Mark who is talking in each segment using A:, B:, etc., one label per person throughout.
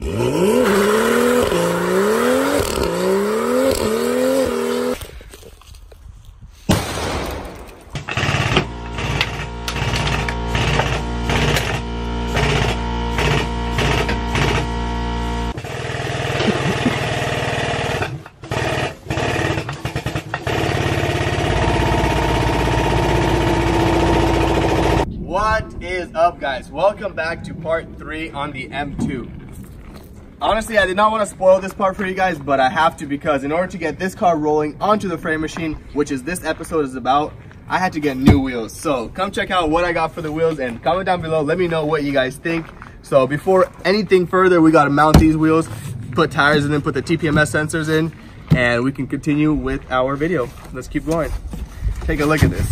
A: What is up, guys? Welcome back to part 3 on the M2. Honestly, I did not want to spoil this part for you guys, but I have to, because in order to get this car rolling onto the frame machine, which is this episode is about, I had to get new wheels. So come check out what I got for the wheels and comment down below. Let me know what you guys think. So before anything further, we got to mount these wheels, put tires in them, put the TPMS sensors in, and we can continue with our video. Let's keep going. Take a look at this.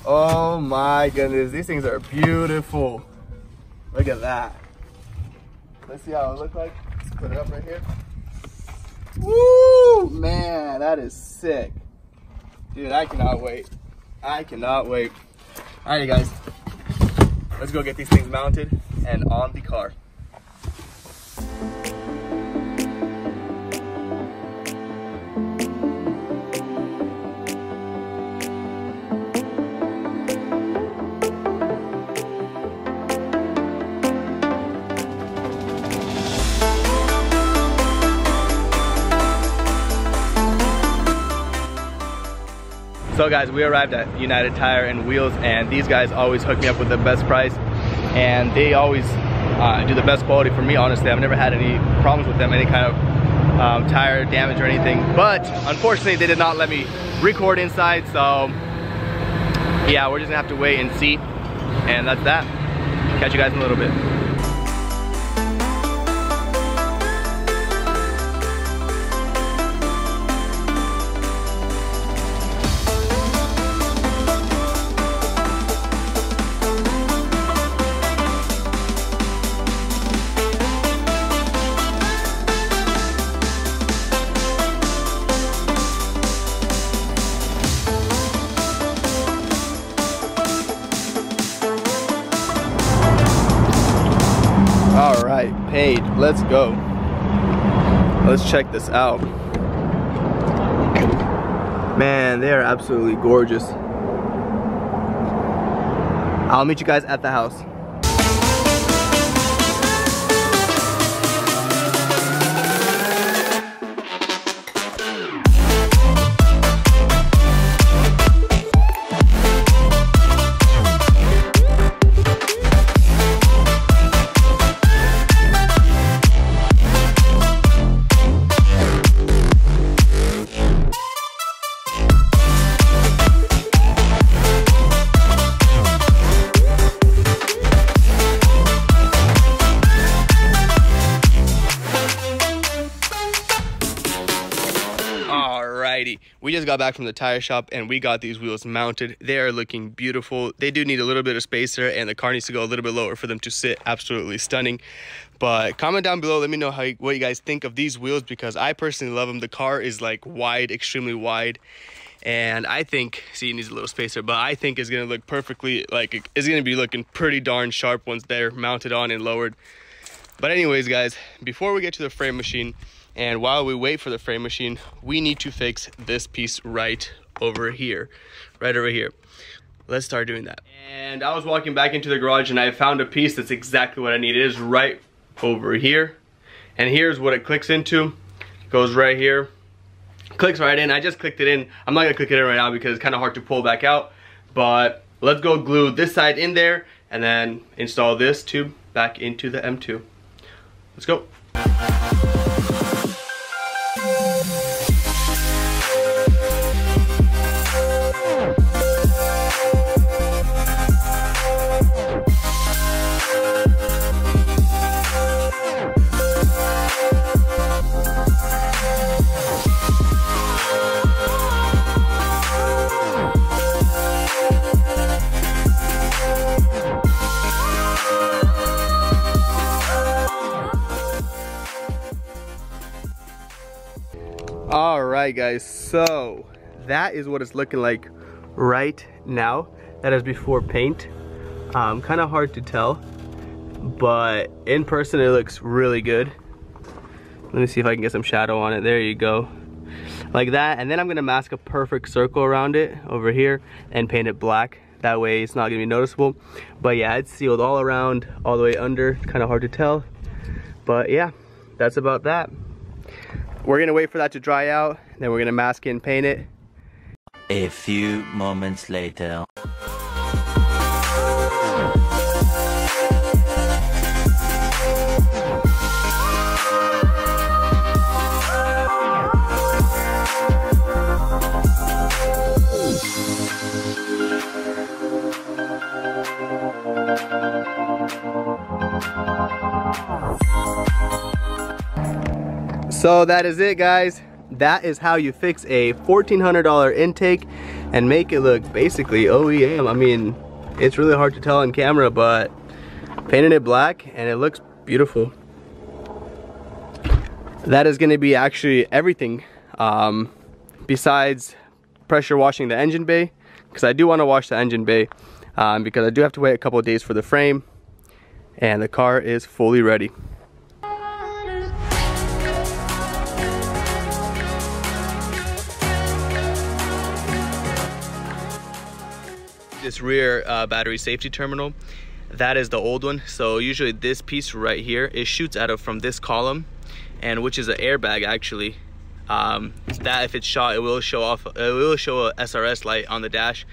A: Oh my goodness, these things are beautiful. Look at that. Let's see how it looks like. Let's put it up right here. Woo, man, that is sick. Dude, I cannot wait. I cannot wait. Alrighty, guys, let's go get these things mounted and on the car. So guys, we arrived at United Tire and Wheels, and these guys always hook me up with the best price, and they always do the best quality for me. Honestly, I've never had any problems with them, any kind of tire damage or anything, but unfortunately they did not let me record inside, so yeah, we're just gonna have to wait and see, and that's that. Catch you guys in a little bit. All right, paid. Let's go. Let's check this out. Man, they are absolutely gorgeous. I'll meet you guys at the house. We just got back from the tire shop and we got these wheels mounted. They are looking beautiful. They do need a little bit of spacer, and the car needs to go a little bit lower for them to sit absolutely stunning. But comment down below, let me know what you guys think of these wheels, because I personally love them. The car is like wide, extremely wide, and I think, see, it needs a little spacer, but I think it's gonna look perfectly, like it's gonna be looking pretty darn sharp once they're mounted on and lowered. But anyways, guys, before we get to the frame machine, and while we wait for the frame machine, we need to fix this piece right over here. Right over here. Let's start doing that. And I was walking back into the garage and I found a piece that's exactly what I need. It is right over here. And here's what it clicks into. It goes right here. Clicks right in. I just clicked it in. I'm not gonna click it in right now because it's kind of hard to pull back out. But let's go glue this side in there and then install this tube back into the M2. Let's go. Alright guys, so that is what it's looking like right now. That is before paint. Kind of hard to tell. but in person it looks really good. Let me see if I can get some shadow on it. There you go, like that. And then I'm gonna mask a perfect circle around it over here and paint it black. That way it's not gonna be noticeable. But yeah, it's sealed all around, all the way under. It's kind of hard to tell, but yeah, that's about that. We're gonna wait for that to dry out, then we're gonna mask it and paint it.
B: A few moments later.
A: So that is it, guys. That is how you fix a $1,400 intake and make it look basically OEM. I mean, it's really hard to tell on camera, but painted it black and it looks beautiful. That is going to be actually everything besides pressure washing the engine bay, because I do want to wash the engine bay because I do have to wait a couple of days for the frame, and the car is fully ready. This rear battery safety terminal, that is the old one. So usually this piece right here, it shoots out of from this column, and which is an airbag actually. That if it's shot, it will show off, it will show a SRS light on the dash.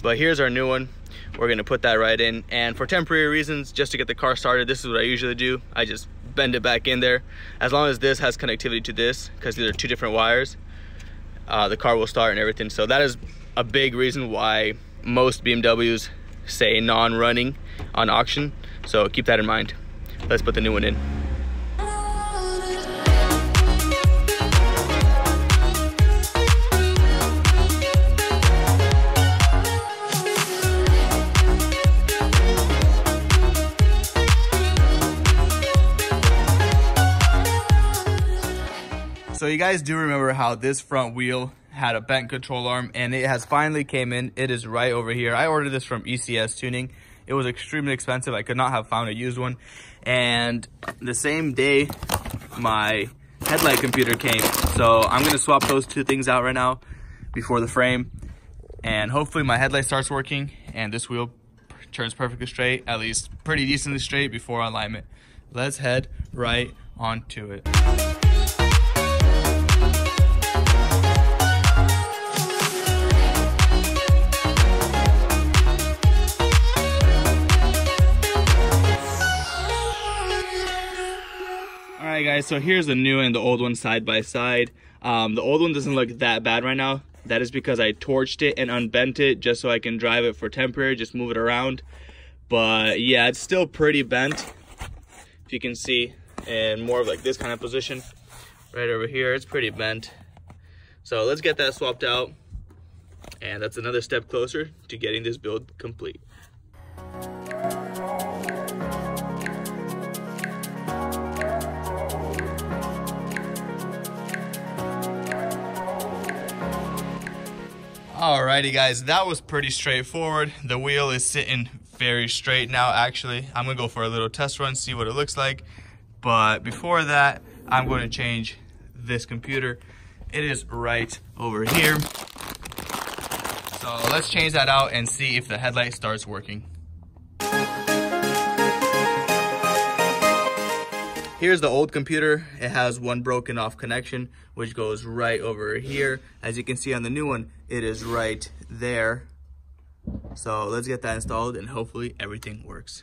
A: But here's our new one. We're gonna put that right in, and for temporary reasons, just to get the car started, this is what I usually do. I just bend it back in there. As long as this has connectivity to this, because these are two different wires, the car will start and everything. So that is a big reason why most BMWs say non-running on auction, so keep that in mind. Let's put the new one in. So you guys do remember how this front wheel had a bent control arm, and it has finally came in. It is right over here. I ordered this from ECS Tuning. It was extremely expensive. I could not have found a used one. And the same day, my headlight computer came. So I'm gonna swap those two things out right now before the frame. And hopefully my headlight starts working and this wheel turns perfectly straight, at least pretty decently straight before alignment. Let's head right onto it. Alright guys, so here's the new and the old one side by side. The old one doesn't look that bad right now. That is because I torched it and unbent it just so I can drive it for temporary, just move it around. But yeah, it's still pretty bent, if you can see, and more of like this kind of position. Right over here, it's pretty bent. So let's get that swapped out, and that's another step closer to getting this build complete. Alrighty guys, that was pretty straightforward. The wheel is sitting very straight now. Actually, I'm gonna go for a little test run, see what it looks like. But before that, I'm going to change this computer. It is right over here. So let's change that out and see if the headlight starts working. Here's the old computer. It has one broken off connection, which goes right over here. As you can see on the new one, it is right there. So let's get that installed and hopefully everything works.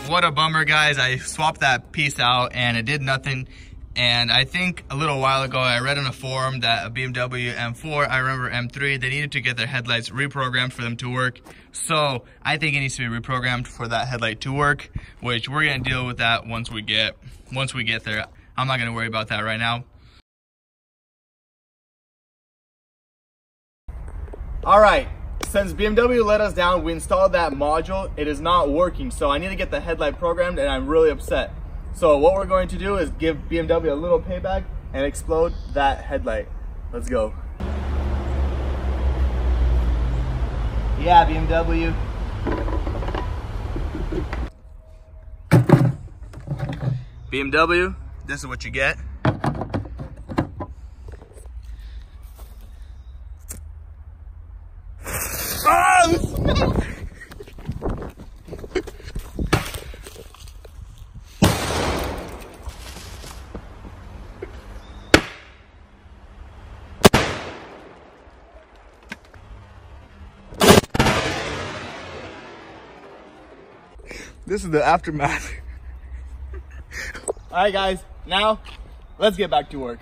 A: What a bummer, guys. I swapped that piece out and it did nothing. And I think a little while ago, I read on a forum that a BMW M4, I remember M3, they needed to get their headlights reprogrammed for them to work. So I think it needs to be reprogrammed for that headlight to work, which we're gonna deal with that once we get there. I'm not gonna worry about that right now. All right, since BMW let us down, we installed that module. It is not working, so I need to get the headlight programmed, and I'm really upset. So what we're going to do is give BMW a little payback and explode that headlight. Let's go. Yeah, BMW. BMW, this is what you get. Oh! This is the aftermath. All right, guys, now let's get back to work.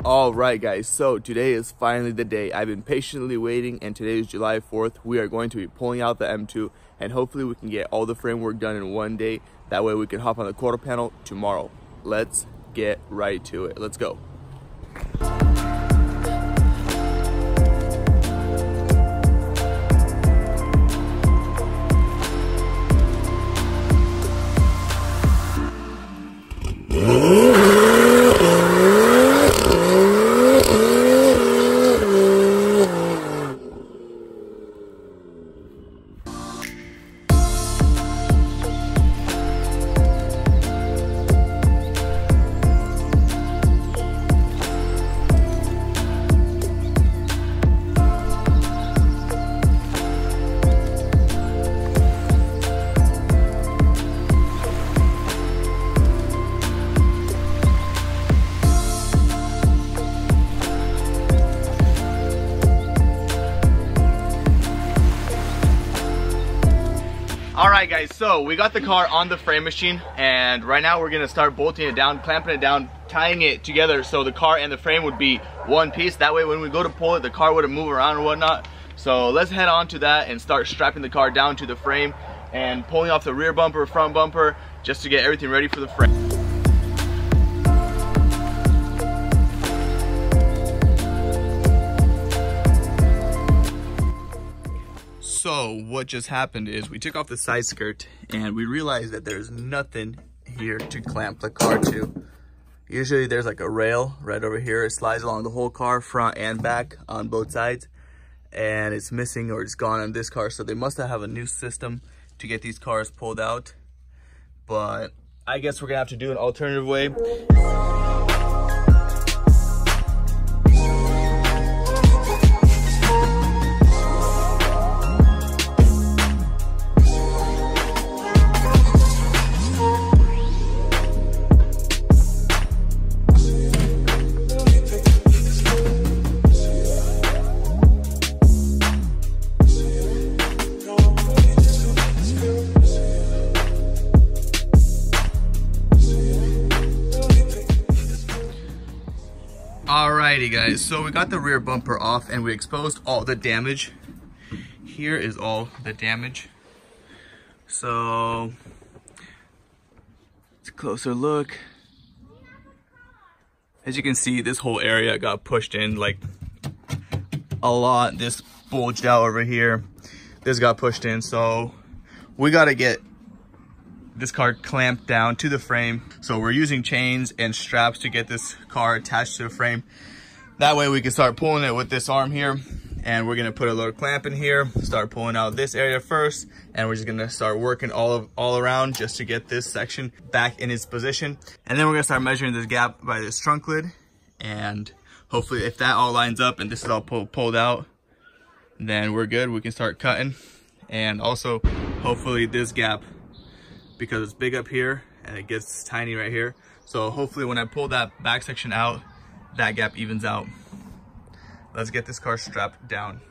A: All right, guys, so today is finally the day. I've been patiently waiting, and today is July 4th. We are going to be pulling out the M2, and hopefully we can get all the framework done in one day. That way we can hop on the quarter panel tomorrow. Let's get right to it. Let's go. Alright guys, so we got the car on the frame machine, and right now we're gonna start bolting it down, clamping it down, tying it together so the car and the frame would be one piece. That way when we go to pull it, the car wouldn't move around or whatnot. So let's head on to that and start strapping the car down to the frame and pulling off the rear bumper, front bumper, just to get everything ready for the frame. So what just happened is we took off the side skirt and we realized that there's nothing here to clamp the car to. Usually there's like a rail right over here. It slides along the whole car, front and back on both sides, and it's missing or it's gone on this car. So they must have a new system to get these cars pulled out, but I guess we're gonna have to do an alternative way. Alrighty guys, so we got the rear bumper off and we exposed all the damage. Here is all the damage. So it's a closer look. As you can see, this whole area got pushed in like a lot. This bulged out over here. This got pushed in, so we got to get this car clamped down to the frame. So we're using chains and straps to get this car attached to the frame. That way we can start pulling it with this arm here, and we're gonna put a little clamp in here, start pulling out this area first, and we're just gonna start working all around just to get this section back in its position. And then we're gonna start measuring this gap by this trunk lid, and hopefully if that all lines up and this is all pulled out, then we're good. We can start cutting. And also hopefully this gap, because it's big up here and it gets tiny right here, so hopefully when I pull that back section out, that gap evens out. Let's get this car strapped down.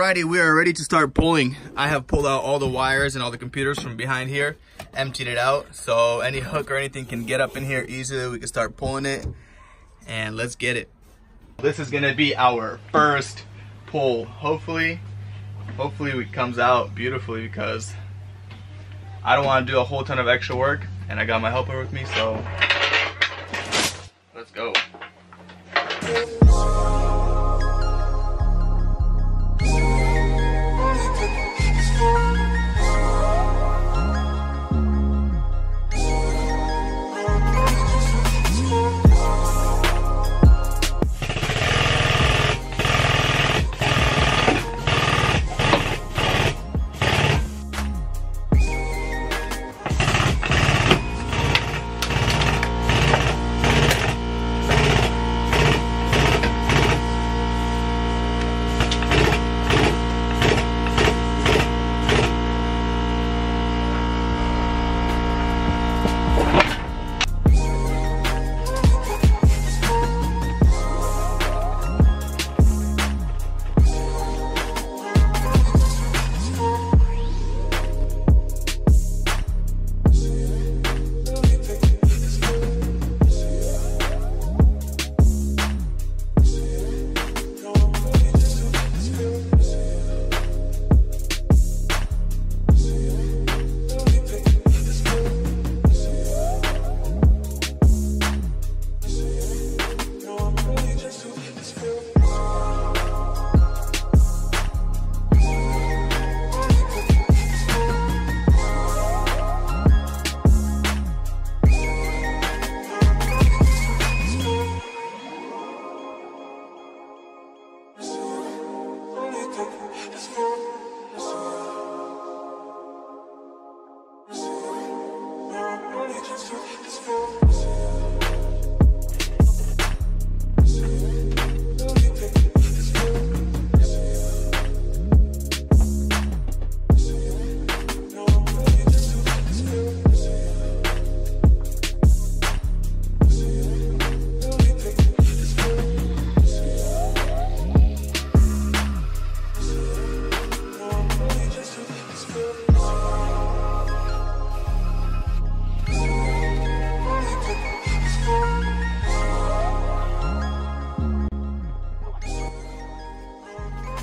A: Alrighty, we are ready to start pulling. I have pulled out all the wires and all the computers from behind here, emptied it out, so any hook or anything can get up in here easily. We can start pulling it, and let's get it. This is gonna be our first pull. Hopefully it comes out beautifully, because I don't want to do a whole ton of extra work, and I got my helper with me, so let's go.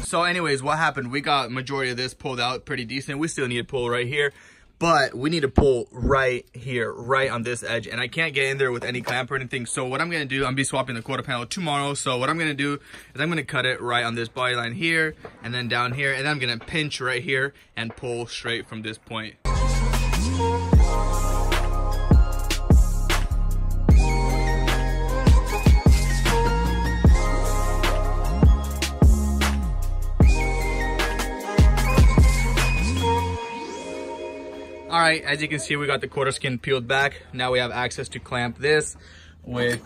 A: So anyways, what happened? We got majority of this pulled out pretty decent. We still need to pull right here, but we need to pull right here, right on this edge. And I can't get in there with any clamp or anything. So what I'm gonna do, I'm gonna be swapping the quarter panel tomorrow. So what I'm gonna do is I'm gonna cut it right on this body line here, and then down here, and then I'm gonna pinch right here and pull straight from this point. All right, as you can see, we got the quarter skin peeled back. Now we have access to clamp this with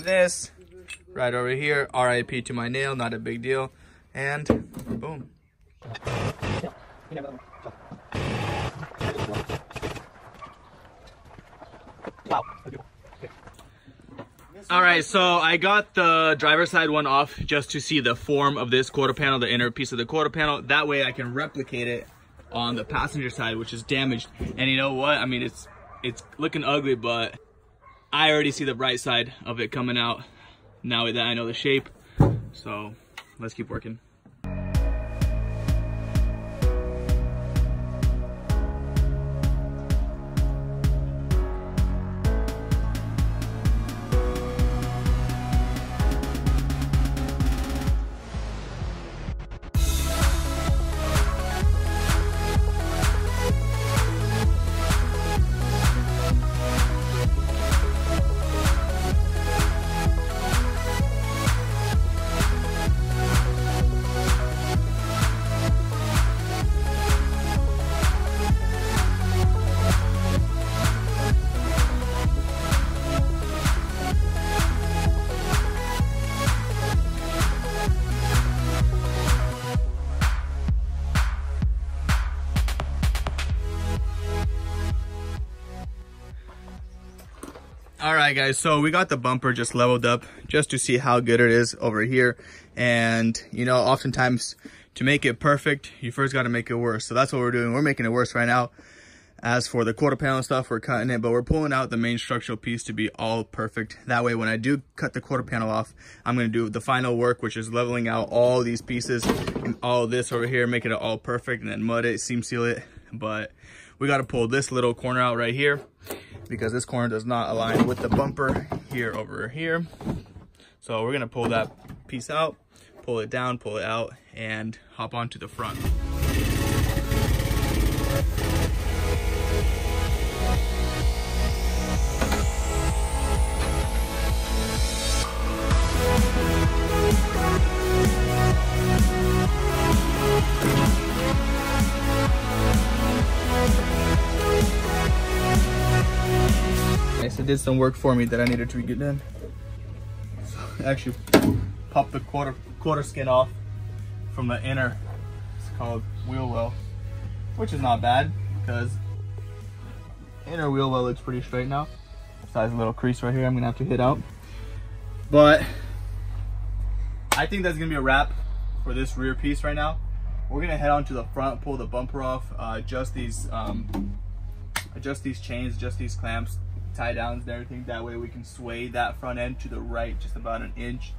A: this right over here. RIP to my nail, not a big deal. And boom. All right, so I got the driver's side one off just to see the form of this quarter panel, the inner piece of the quarter panel. That way I can replicate it on the passenger side, which is damaged. And you know what? I mean, it's looking ugly, but I already see the bright side of it coming out now that I know the shape. So let's keep working. All right, guys, so we got the bumper just leveled up just to see how good it is over here. And, you know, oftentimes to make it perfect, you first got to make it worse. So that's what we're doing. We're making it worse right now. As for the quarter panel stuff, we're cutting it, but we're pulling out the main structural piece to be all perfect. That way, when I do cut the quarter panel off, I'm going to do the final work, which is leveling out all these pieces and all this over here, making it all perfect, and then mud it, seam seal it. But we got to pull this little corner out right here because this corner does not align with the bumper here over here. So we're going to pull that piece out, pull it down, pull it out, and hop onto the front. It did some work for me that I needed to get done. So I actually popped the quarter skin off from the inner. It's called wheel well, which is not bad because inner wheel well looks pretty straight now. Besides a little crease right here I'm gonna have to hit out. But I think that's gonna be a wrap for this rear piece right now. We're gonna head on to the front, pull the bumper off, adjust these chains, adjust these clamps, tie downs and everything. That way we can sway that front end to the right just about an inch,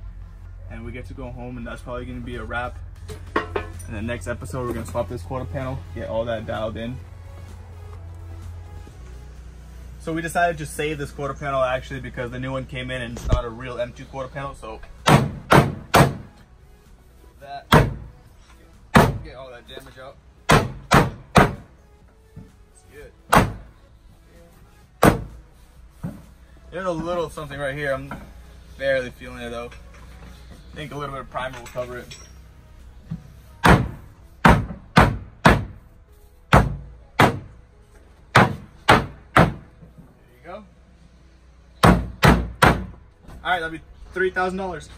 A: and we get to go home, and that's probably going to be a wrap. In the next episode we're going to swap this quarter panel, get all that dialed in. So we decided to save this quarter panel actually because the new one came in and it's not a real M2 quarter panel, so that get all that damage out. It's good. There's a little something right here. I'm barely feeling it though. I think a little bit of primer will cover it. There you go. Alright, that'll be $3,000.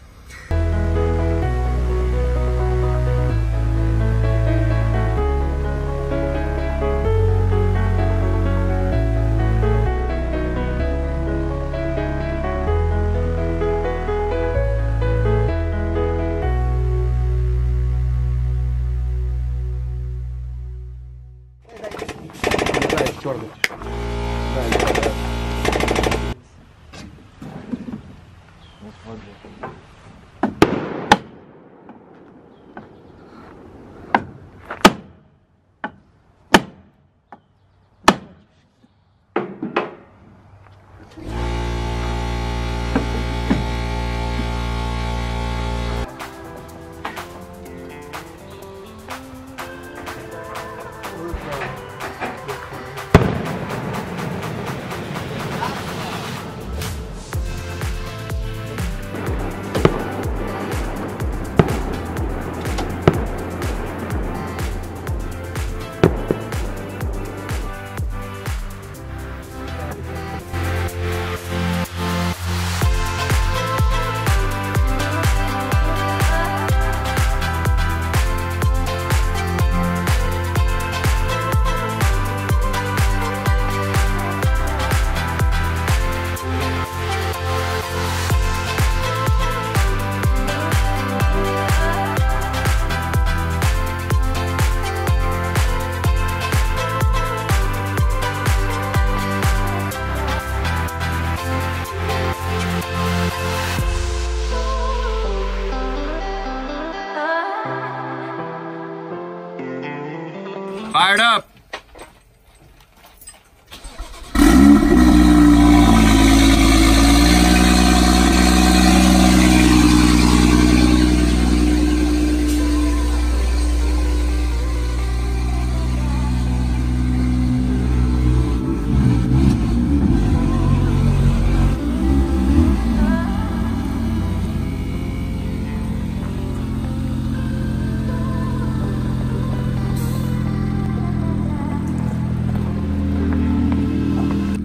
A: Fired up.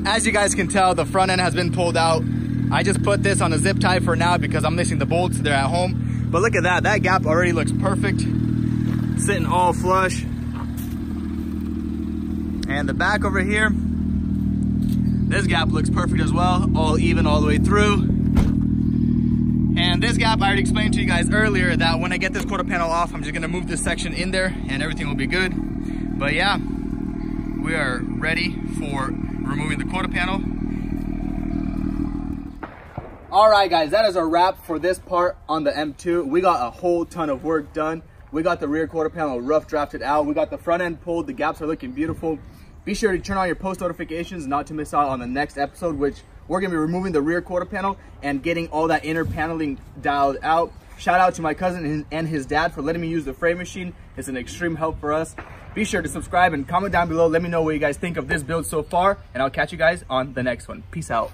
A: As you guys can tell, the front end has been pulled out. I just put this on a zip tie for now because I'm missing the bolts. They're at home. But look at that. That gap already looks perfect. Sitting all flush. And the back over here, this gap looks perfect as well. All even all the way through. And
C: this gap, I already explained to you guys earlier that when I get this quarter panel off, I'm just gonna move this section in there and everything will be good. But yeah, we are ready for removing the quarter panel. All right, guys, that is a wrap for this part on the M2. We got a whole ton of work done. We got the rear quarter panel rough drafted out. We got the front end pulled. The gaps are looking beautiful. Be sure to turn on your post notifications not to miss out on the next episode, which we're gonna be removing the rear quarter panel and getting all that inner paneling dialed out. Shout out to my cousin and his dad for letting me use the frame machine. It's an extreme help for us. Be sure to subscribe and comment down below. Let me know what you guys think of this build so far, and I'll catch you guys on the next one. Peace out.